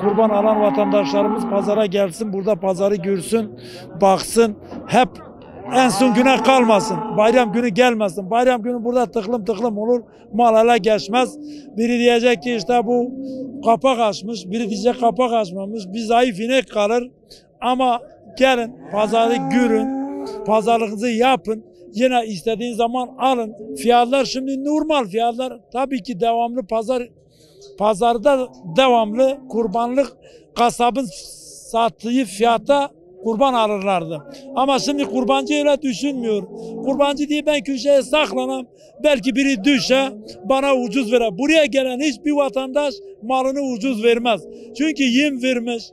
Kurban alan vatandaşlarımız pazara gelsin, burada pazarı görsün, baksın, hep en son güne kalmasın, bayram günü gelmesin. Bayram günü burada tıklım tıklım olur, mal ele geçmez. Biri diyecek ki işte bu kapak açmış, biri diyecek kapak açmamış, bir zayıf inek kalır. Ama gelin pazarı görün, pazarlığınızı yapın. Yine istediğin zaman alın. Fiyatlar şimdi normal fiyatlar. Tabii ki devamlı pazarda devamlı kurbanlık kasabın sattığı fiyata kurban alırlardı. Ama şimdi kurbancı öyle düşünmüyor. Kurbancı diye ben köşeye saklanam. Belki biri düşe bana ucuz verir. Buraya gelen hiçbir vatandaş malını ucuz vermez. Çünkü yem vermiş,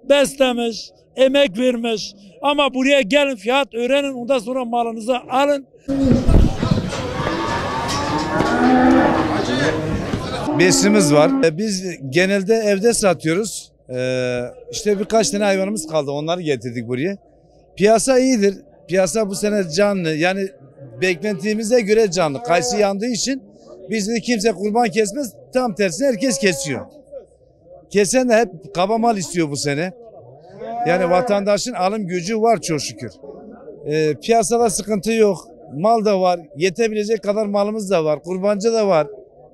beslemiş, emek vermiş. Ama buraya gelin fiyat öğrenin, ondan sonra malınızı alın. Besimiz var. Biz genelde evde satıyoruz. İşte birkaç tane hayvanımız kaldı. Onları getirdik buraya. Piyasa iyidir. Piyasa bu sene canlı. Yani beklentimize göre canlı. Kayısı yandığı için bizde kimse kurban kesmez. Tam tersine herkes kesiyor. Kesen de hep kaba mal istiyor bu sene. Yani vatandaşın alım gücü var çok şükür. Piyasada sıkıntı yok. Mal da var. Yetebilecek kadar malımız da var. Kurbancı da var.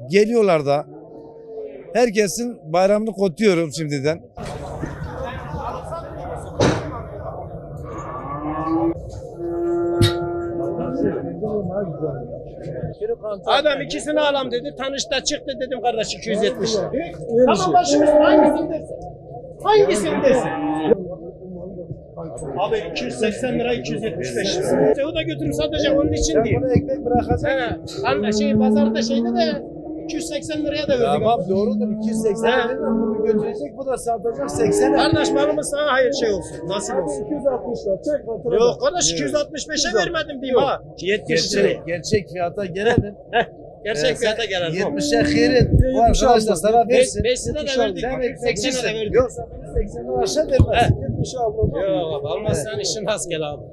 Geliyorlar da. Herkesin bayramını kutluyorum şimdiden. Adam ikisini alam dedi. Tanışta çıktı dedim kardeş 270 lira. Tamam başımız hangisini dersin? Hangisini dersin? Abi 280 lira 275 lira. O da götürüp satacak onun için değil. Buna ekmek bırakacak. Pazarda şeyde de 280 liraya da verdik. Tamam doğrudur 280 lira bunu götürecek bu da satacak 80 lira. Kardeş malımız sana hayır şey olsun. Nasıl olsun? 260 lira çek fatura. Yok kardeş 265'e vermedim diyeyim ha. 70 lira. Gerçek fiyata gelelim. Gerçek fiyata gelelim. 70'e hayır. Bu arkadaş da sana versin. 5 lira da verdik. 80 lira verdik. Yok 80 lira aşağı vermez. 70 abla. Yok abi almazsan işin has gel abi.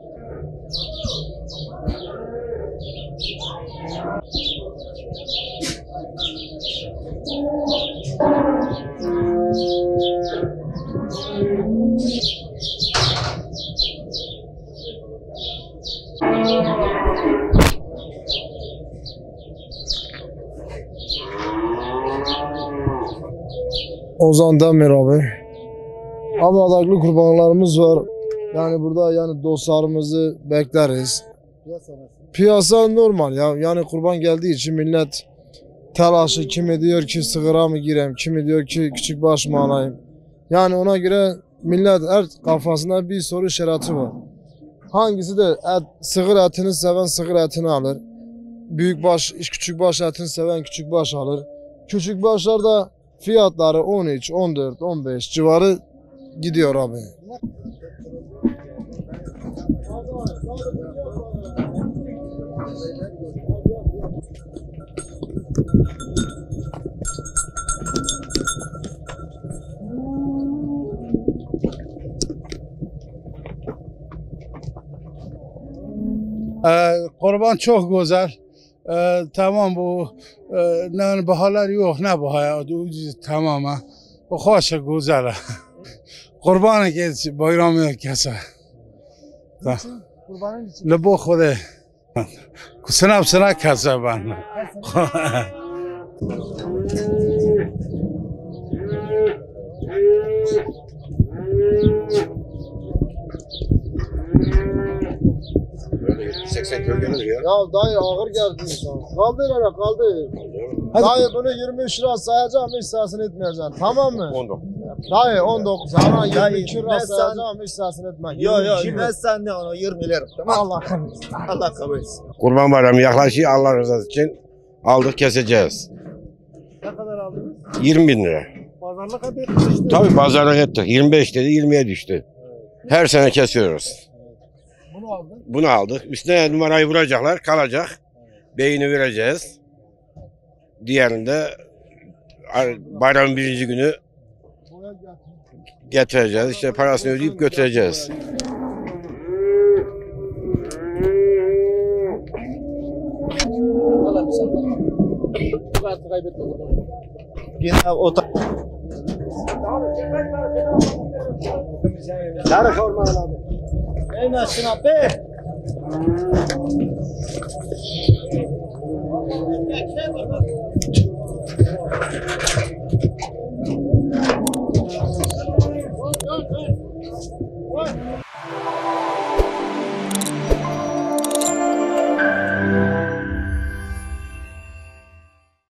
Ozan Demir abi. Abi adaklı kurbanlarımız var. Yani burada yani dostlarımızı bekleriz. Piyasa normal ya. Yani kurban geldiği için millet telaşı, kimi diyor ki sigara mı gireyim, kimi diyor ki küçük baş mı alayım. Yani ona göre millet her kafasında bir soru işareti var. Hangisi de sığır etini seven sığır etini alır. Büyük baş, küçük baş etini seven küçük baş alır. Küçük başlar da fiyatları 13, 14, 15 civarı gidiyor abi. Kurban çok güzel. Tamam bu ne bahalar yok ne bahaya tamam ha. O hoş güzel. Kurbanı geç bayramı kese. Kurbanın için. Lebo خوده. Sınav kese ben. Böyle 80 kilo gelir ya. Ya dayı ağır geldi insan. Kaldır hele kaldır. Dayı bunu 23 lira sayacağım hiç sesini etmeyeceksin. Tamam mı? 19. Dayı 19. Sana 22 lira sayacağım hiç sesini etmeyeceksin. Yok ben sen ne onu 20 lira. Tamam. Allah kabul etsin. Allah kabul etsin. Kurban bayramı yaklaşıyor Allah rızası için aldık keseceğiz. Ne kadar aldınız? 20 bin lira. Pazarlık hep etmişti. Tabii pazarlık ettik. 25 dedi 20'ye düştü. Her sene kesiyoruz. Bunu aldın. Bunu aldık. Üstüne numarayı vuracaklar, kalacak. Beyini vereceğiz. Diğerinde bayramın birinci günü getireceğiz. İşte parasını ödeyip götüreceğiz. Yine o da... Nerede kavurma abi? Neymesin abi?